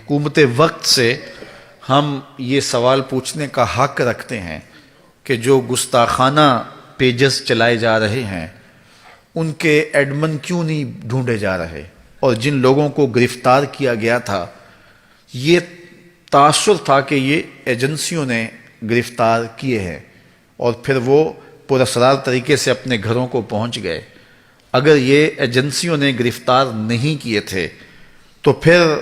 حکومت وقت سے ہم یہ سوال پوچھنے کا حق رکھتے ہیں کہ جو گستاخانہ پیجز چلائے جا رہے ہیں ان کے ایڈمن کیوں نہیں ڈھونڈے جا رہے، اور جن لوگوں کو گرفتار کیا گیا تھا یہ تاثر تھا کہ یہ ایجنسیوں نے گرفتار کیے ہیں اور پھر وہ پراسرار طریقے سے اپنے گھروں کو پہنچ گئے۔ اگر یہ ایجنسیوں نے گرفتار نہیں کیے تھے تو پھر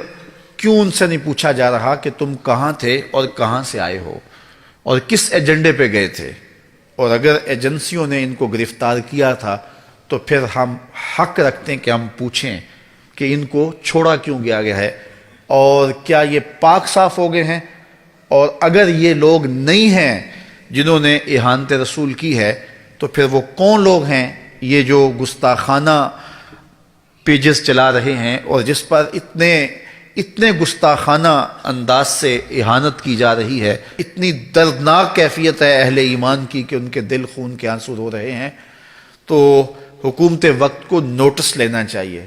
کیوں ان سے نہیں پوچھا جا رہا کہ تم کہاں تھے اور کہاں سے آئے ہو اور کس ایجنڈے پہ گئے تھے؟ اور اگر ایجنسیوں نے ان کو گرفتار کیا تھا تو پھر ہم حق رکھتے ہیں کہ ہم پوچھیں کہ ان کو چھوڑا کیوں گیا ہے، اور کیا یہ پاک صاف ہو گئے ہیں؟ اور اگر یہ لوگ نہیں ہیں جنہوں نے اہانت رسول کی ہے تو پھر وہ کون لوگ ہیں یہ جو گستاخانہ پیجز چلا رہے ہیں اور جس پر اتنے گستاخانہ انداز سے اہانت کی جا رہی ہے؟ اتنی دردناک کیفیت ہے اہل ایمان کی کہ ان کے دل خون کے آنسو رو رہے ہیں۔ تو حکومت وقت کو نوٹس لینا چاہیے،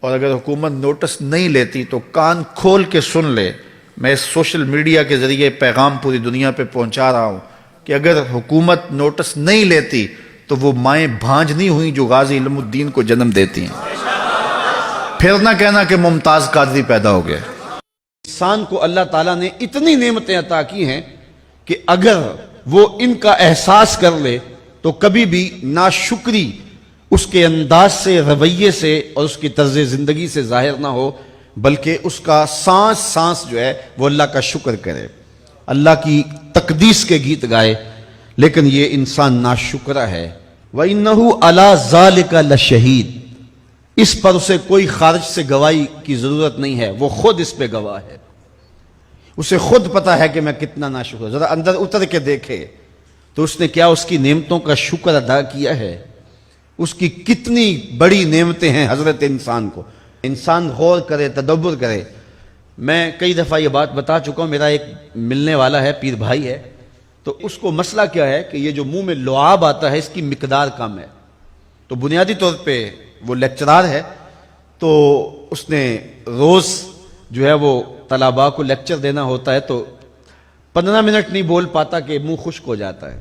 اور اگر حکومت نوٹس نہیں لیتی تو کان کھول کے سن لے۔ میں اس سوشل میڈیا کے ذریعے پیغام پوری دنیا پہ پہنچا رہا ہوں کہ اگر حکومت نوٹس نہیں لیتی تو وہ مائیں بھانج نہیں ہوئیں جو غازی علم الدین کو جنم دیتی ہیں۔ پھر نہ کہنا کہ ممتاز قادری پیدا ہو گئے۔ انسان کو اللہ تعالیٰ نے اتنی نعمتیں عطا کی ہیں کہ اگر وہ ان کا احساس کر لے تو کبھی بھی ناشکری اس کے انداز سے، رویے سے اور اس کی طرز زندگی سے ظاہر نہ ہو، بلکہ اس کا سانس سانس جو ہے وہ اللہ کا شکر کرے، اللہ کی تقدیس کے گیت گائے۔ لیکن یہ انسان ناشکرہ ہے۔ وَإِنَّهُ عَلَى ذَلِكَ لَشَهِيدٌ، اس پر اسے کوئی خارج سے گواہی کی ضرورت نہیں ہے، وہ خود اس پہ گواہ ہے۔ اسے خود پتا ہے کہ میں کتنا ناشکر ہوں۔ ذرا اندر اتر کے دیکھے تو اس نے کیا اس کی نعمتوں کا شکر ادا کیا ہے؟ اس کی کتنی بڑی نعمتیں ہیں حضرت انسان کو۔ انسان غور کرے، تدبر کرے۔ میں کئی دفعہ یہ بات بتا چکا ہوں، میرا ایک ملنے والا ہے، پیر بھائی ہے، تو اس کو مسئلہ کیا ہے کہ یہ جو منہ میں لعاب آتا ہے اس کی مقدار کم ہے۔ تو بنیادی طور پہ وہ لیکچرار ہے، تو اس نے روز جو ہے وہ طلباء کو لیکچر دینا ہوتا ہے، تو 15 منٹ نہیں بول پاتا کہ منہ خشک ہو جاتا ہے۔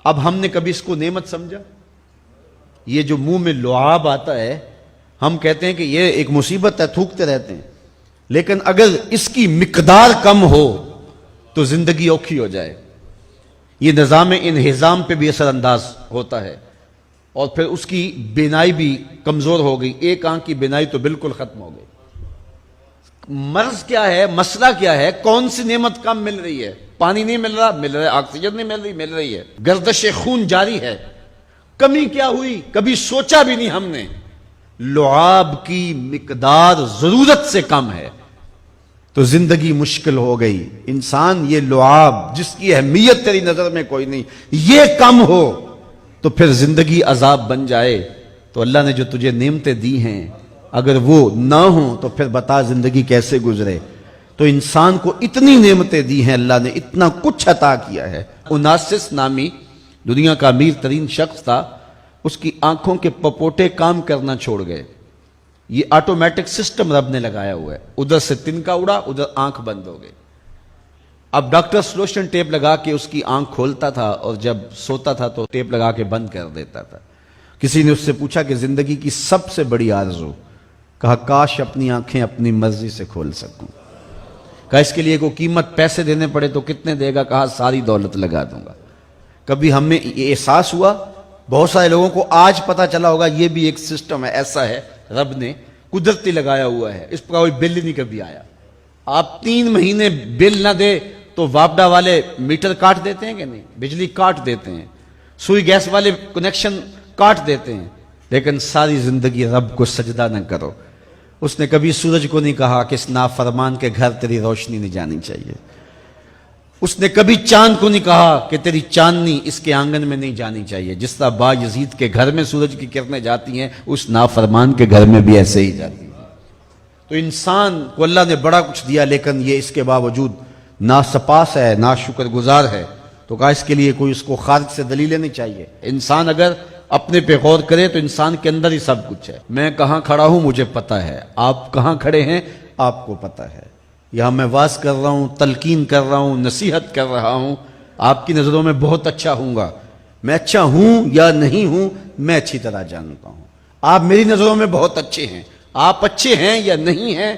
اب ہم نے کبھی اس کو نعمت سمجھا؟ یہ جو منہ میں لعاب آتا ہے ہم کہتے ہیں کہ یہ ایک مصیبت ہے، تھوکتے رہتے ہیں، لیکن اگر اس کی مقدار کم ہو تو زندگی اوکھی ہو جائے۔ یہ نظام انہضام پہ بھی اثر انداز ہوتا ہے، اور پھر اس کی بینائی بھی کمزور ہو گئی، ایک آنکھ کی بینائی تو بالکل ختم ہو گئی۔ مرض کیا ہے؟ مسئلہ کیا ہے؟ کون سی نعمت کم مل رہی ہے؟ پانی نہیں مل رہا، مل رہا ہے۔ آکسیجن نہیں مل رہی ہے۔ گردش خون جاری ہے۔ کمی کیا ہوئی؟ کبھی سوچا بھی نہیں ہم نے۔ لعاب کی مقدار ضرورت سے کم ہے تو زندگی مشکل ہو گئی۔ انسان یہ لعاب جس کی اہمیت تیری نظر میں کوئی نہیں، یہ کم ہو تو پھر زندگی عذاب بن جائے۔ تو اللہ نے جو تجھے نعمتیں دی ہیں اگر وہ نہ ہوں تو پھر بتا زندگی کیسے گزرے۔ تو انسان کو اتنی نعمتیں دی ہیں، اللہ نے اتنا کچھ عطا کیا ہے۔ اوناسس نامی دنیا کا امیر ترین شخص تھا، اس کی آنکھوں کے پپوٹے کام کرنا چھوڑ گئے۔ یہ آٹومیٹک سسٹم رب نے لگایا ہوا ہے، ادھر سے تنکا اڑا، ادھر آنکھ بند ہو گئی۔ اب ڈاکٹر سلوشن ٹیپ لگا کے اس کی آنکھ کھولتا تھا اور جب سوتا تھا تو ٹیپ لگا کے بند کر دیتا تھا۔ کسی نے اس سے پوچھا کہ زندگی کی سب سے بڑی آرزو؟ کہا کاش اپنی آنکھیں اپنی مرضی سے کھول سکوں۔ کہا اس کے لیے کوئی قیمت پیسے دینے پڑے تو کتنے دے گا؟ کہا ساری دولت لگا دوں گا۔ کبھی ہمیں یہ احساس ہوا؟ بہت سارے لوگوں کو آج پتا چلا ہوگا یہ بھی ایک سسٹم ہے، ایسا ہے، رب نے قدرتی لگایا ہوا ہے، اس پر کوئی بل نہیں کبھی آیا۔ آپ 3 مہینے بل نہ دے تو واپڈا والے میٹر کاٹ دیتے ہیں کہ نہیں؟ بجلی کاٹ دیتے ہیں، سوئی گیس والے کنیکشن کاٹ دیتے ہیں، لیکن ساری زندگی رب کو سجدہ نہ کرو۔ اس نے کبھی سورج کو نہیں کہا کہ اس نافرمان کے گھر تیری روشنی نہیں جانی چاہیے۔ اس نے کبھی چاند کو نہیں کہا کہ تیری چاندنی اس کے آنگن میں نہیں جانی چاہیے۔ جس طرح با یزید کے گھر میں سورج کی کرنیں جاتی ہیں، اس نافرمان کے گھر میں بھی ایسے ہی جاتی ہیں۔ تو انسان کو اللہ نے بڑا کچھ دیا، لیکن یہ اس کے باوجود ناسپاس ہے، ناشکر گزار ہے۔ تو کہا اس کے لیے کوئی اس کو خارج سے دلیلیں نہیں چاہیے۔ انسان اگر اپنے پہ غور کرے تو انسان کے اندر ہی سب کچھ ہے۔ میں کہاں کھڑا ہوں مجھے پتا ہے، آپ کہاں کھڑے ہیں آپ کو پتہ ہے. یہاں میں واز کر رہا ہوں، تلقین کر رہا ہوں، نصیحت کر رہا ہوں، آپ کی نظروں میں بہت اچھا ہوں گا. میں اچھا ہوں یا نہیں ہوں میں اچھی طرح جانتا ہوں. آپ میری نظروں میں بہت اچھے ہیں. آپ اچھے ہیں یا نہیں ہیں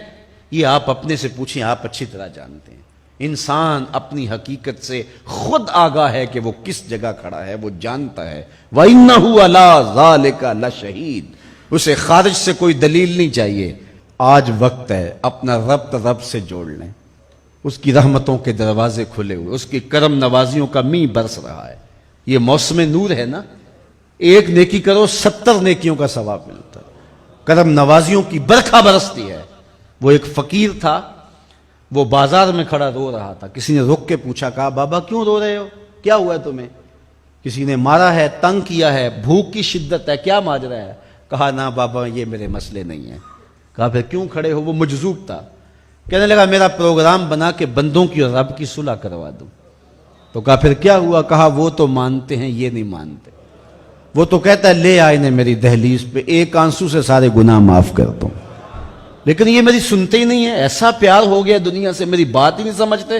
یہ آپ اپنے سے پوچھیں، آپ اچھی طرح جانتے ہیں. انسان اپنی حقیقت سے خود آگاہ ہے کہ وہ کس جگہ کھڑا ہے، وہ جانتا ہے. وَإِنَّهُ عَلَىٰ ذَلِكَ لَشَهِيدٌ. اسے خارج سے کوئی دلیل نہیں چاہیے. آج وقت ہے اپنا رب سے جوڑ لیں. اس کی رحمتوں کے دروازے کھلے ہوئے، اس کی کرم نوازیوں کا می برس رہا ہے. یہ موسم نور ہے نا، ایک نیکی کرو 70 نیکیوں کا ثواب ملتا ہے. کرم نوازیوں کی برکھا برستی ہے. وہ ایک فقیر تھا، وہ بازار میں کھڑا رو رہا تھا. کسی نے رک کے پوچھا، کہا بابا کیوں رو رہے ہو، کیا ہوا ہے تمہیں؟ کسی نے مارا ہے، تنگ کیا ہے، بھوک کی شدت ہے، کیا ماجرا ہے؟ کہا نہ بابا یہ میرے مسئلے نہیں ہیں. کہا پھر کیوں کھڑے ہو؟ وہ مجذوب تھا. کہنے لگا میرا پروگرام بنا کہ بندوں کی اور رب کی صلح کروا دوں. تو کہا پھر کیا ہوا؟ کہا وہ تو مانتے ہیں، یہ نہیں مانتے. وہ تو کہتا ہے لے آئے نے میری دہلیز پہ، ایک آنسو سے سارے گناہ معاف کر دوں، لیکن یہ میری سنتے ہی نہیں ہے. ایسا پیار ہو گیا دنیا سے، میری بات ہی نہیں سمجھتے.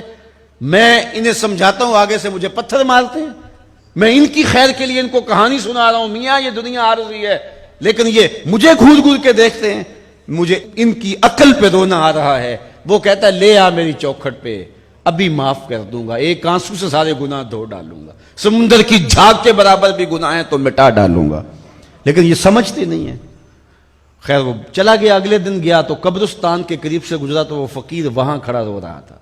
میں انہیں سمجھاتا ہوں، آگے سے مجھے پتھر مارتے ہیں. میں ان کی خیر کے لیے ان کو کہانی سنا رہا ہوں، میاں یہ دنیا عارضی ہے، لیکن یہ مجھے گھور گھور کے دیکھتے ہیں. مجھے ان کی عقل پہ رونا آ رہا ہے. وہ کہتا ہے لے آ میری چوکھٹ پہ، ابھی معاف کر دوں گا، ایک آنسو سے سارے گناہ دھو ڈالوں گا، سمندر کی جھاگ کے برابر بھی گناہ ہیں تو مٹا ڈالوں گا. لیکن یہ سمجھتے نہیں ہیں. خیر وہ چلا گیا. اگلے دن گیا تو قبرستان کے قریب سے گزرا تو وہ فقیر وہاں کھڑا رو رہا تھا.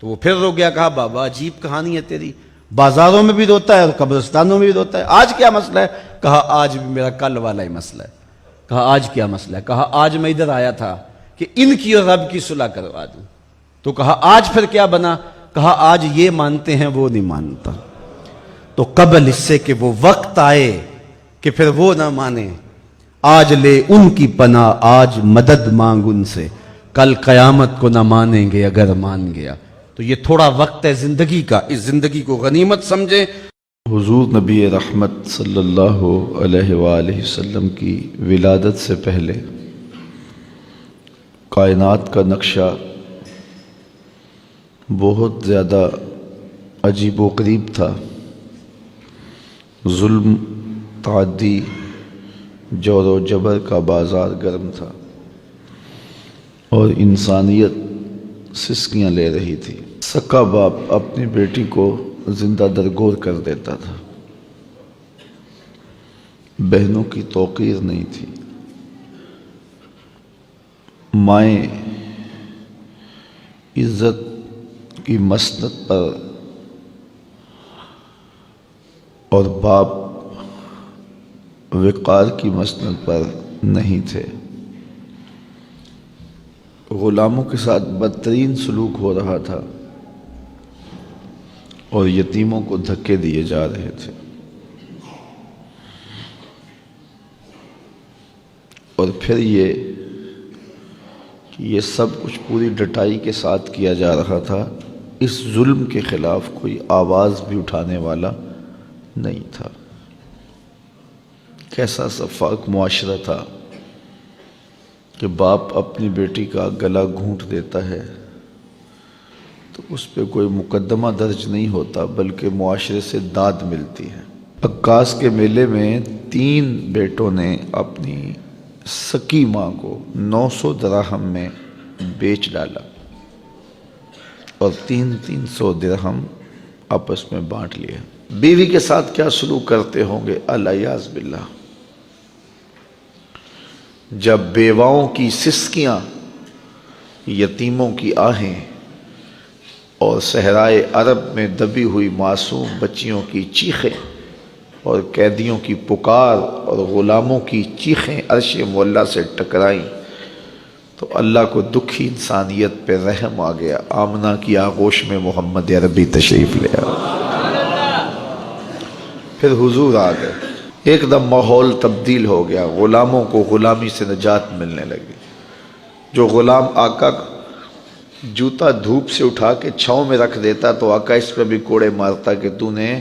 تو وہ پھر رو گیا. کہا بابا عجیب کہانی ہے تیری، بازاروں میں بھی روتا ہے اور قبرستانوں میں بھی روتا ہے، آج کیا مسئلہ ہے؟ کہا آج بھی میرا کل والا ہی مسئلہ ہے. کہا آج کیا مسئلہ ہے؟ کہا آج میں ادھر آیا تھا کہ ان کی اور رب کی صلح کروا دوں. تو کہا آج پھر کیا بنا؟ کہا آج یہ مانتے ہیں وہ نہیں مانتا. تو قبل اس سے کہ وہ وقت آئے کہ پھر وہ نہ مانے، آج لے ان کی پناہ، آج مدد مانگ ان سے، کل قیامت کو نہ مانیں گے اگر مان گیا. تو یہ تھوڑا وقت ہے زندگی کا، اس زندگی کو غنیمت سمجھیں. حضور نبی رحمت صلی اللہ علیہ وآلہ وسلم کی ولادت سے پہلے کائنات کا نقشہ بہت زیادہ عجیب و غریب تھا. ظلم، تعدی، جور و جبر کا بازار گرم تھا اور انسانیت سسکیاں لے رہی تھی. سکا باپ اپنی بیٹی کو زندہ درگور کر دیتا تھا. بہنوں کی توقیر نہیں تھی. مائیں عزت کی مسند پر اور باپ وقار کی مسند پر نہیں تھے. غلاموں کے ساتھ بدترین سلوک ہو رہا تھا اور یتیموں کو دھکے دیے جا رہے تھے. اور پھر یہ سب کچھ پوری ڈٹائی کے ساتھ کیا جا رہا تھا. اس ظلم کے خلاف کوئی آواز بھی اٹھانے والا نہیں تھا. کیسا شفاف معاشرہ تھا کہ باپ اپنی بیٹی کا گلا گھونٹ دیتا ہے تو اس پہ کوئی مقدمہ درج نہیں ہوتا بلکہ معاشرے سے داد ملتی ہے. عکاس کے میلے میں 3 بیٹوں نے اپنی سکی ماں کو 900 درہم میں بیچ ڈالا اور 300 درہم آپس میں بانٹ لیا. بیوی کے ساتھ کیا سلوک کرتے ہوں گے الیاذ باللہ. جب بیواؤں کی سسکیاں، یتیموں کی آہیں اور صحرائے عرب میں دبی ہوئی معصوم بچیوں کی چیخیں اور قیدیوں کی پکار اور غلاموں کی چیخیں عرش مولا سے ٹکرائیں تو اللہ کو دکھی انسانیت پہ رحم آ گیا. آمنہ کی آغوش میں محمد عربی تشریف لے آیا. پھر حضور آ گئے. ایک دم ماحول تبدیل ہو گیا. غلاموں کو غلامی سے نجات ملنے لگی. جو غلام آقا جوتا دھوپ سے اٹھا کے چھاؤں میں رکھ دیتا تو آقا اس پہ بھی کوڑے مارتا کہ تو نے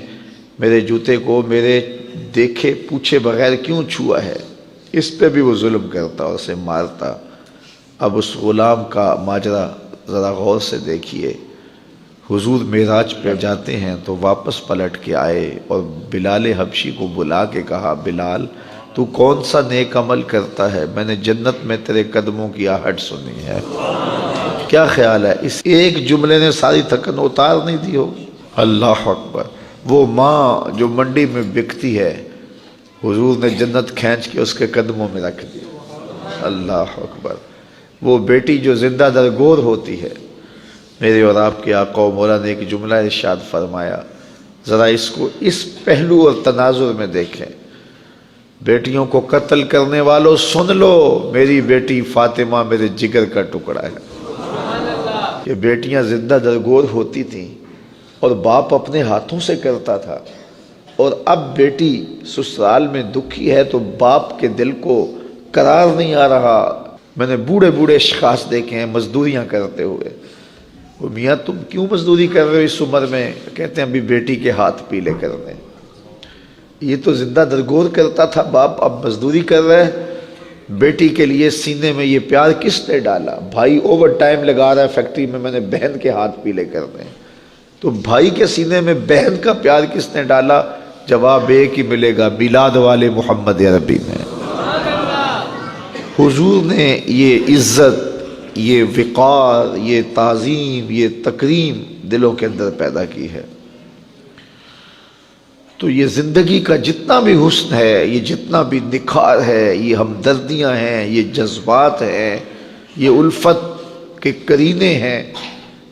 میرے جوتے کو میرے دیکھے پوچھے بغیر کیوں چھوا ہے. اس پہ بھی وہ ظلم کرتا اور اسے مارتا. اب اس غلام کا ماجرا ذرا غور سے دیکھیے. حضور معراج پہ جاتے ہیں تو واپس پلٹ کے آئے اور بلال حبشی کو بلا کے کہا بلال تو کون سا نیک عمل کرتا ہے؟ میں نے جنت میں تیرے قدموں کی آہٹ سنی ہے. کیا خیال ہے اس ایک جملے نے ساری تھکن اتار نہیں دی ہوگی؟ اللہ اکبر. وہ ماں جو منڈی میں بکتی ہے حضور نے جنت کھینچ کے اس کے قدموں میں رکھ دی. اللہ اکبر. وہ بیٹی جو زندہ درگور ہوتی ہے. میرے اور آپ کے آقا و مولا نے ایک جملہ ارشاد فرمایا, ذرا اس کو اس پہلو اور تناظر میں دیکھیں. بیٹیوں کو قتل کرنے والوں سن لو, میری بیٹی فاطمہ میرے جگر کا ٹکڑا ہے. یہ بیٹیاں زندہ درگور ہوتی تھیں اور باپ اپنے ہاتھوں سے کرتا تھا, اور اب بیٹی سسرال میں دکھی ہے تو باپ کے دل کو قرار نہیں آ رہا. میں نے بوڑھے بوڑھے اشخاص دیکھے ہیں مزدوریاں کرتے ہوئے. وہ میاں تم کیوں مزدوری کر رہے ہو اس عمر میں؟ کہتے ہیں ابھی بیٹی کے ہاتھ پیلے کرنے. یہ تو زندہ درگور کرتا تھا باپ, اب مزدوری کر رہا ہے. بیٹی کے لیے سینے میں یہ پیار کس نے ڈالا؟ بھائی اوور ٹائم لگا رہا ہے فیکٹری میں, میں نے بہن کے ہاتھ پیلے کرنے. تو بھائی کے سینے میں بہن کا پیار کس نے ڈالا؟ جواب ایک ہی ملے گا, میلاد والے محمد عربی نے. حضور نے یہ عزت, یہ وقار, یہ تعظیم, یہ تکریم دلوں کے اندر پیدا کی ہے. تو یہ زندگی کا جتنا بھی حسن ہے, یہ جتنا بھی نکھار ہے, یہ ہمدردیاں ہیں, یہ جذبات ہیں, یہ الفت کے قرینے ہیں,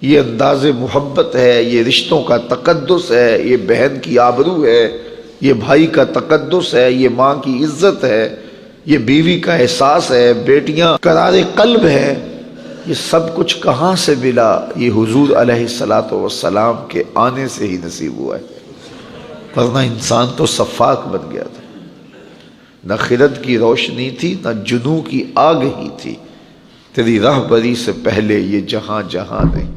یہ انداز محبت ہے, یہ رشتوں کا تقدس ہے, یہ بہن کی آبرو ہے, یہ بھائی کا تقدس ہے, یہ ماں کی عزت ہے, یہ بیوی کا احساس ہے, بیٹیاں قرار قلب ہے. یہ سب کچھ کہاں سے ملا؟ یہ حضور علیہ الصلاۃ والسلام کے آنے سے ہی نصیب ہوا ہے, ورنہ انسان تو سفاک بن گیا تھا. نہ خرد کی روشنی تھی, نہ جنوں کی آگ ہی تھی. تیری راہبری سے پہلے یہ جہاں جہاں نہیں.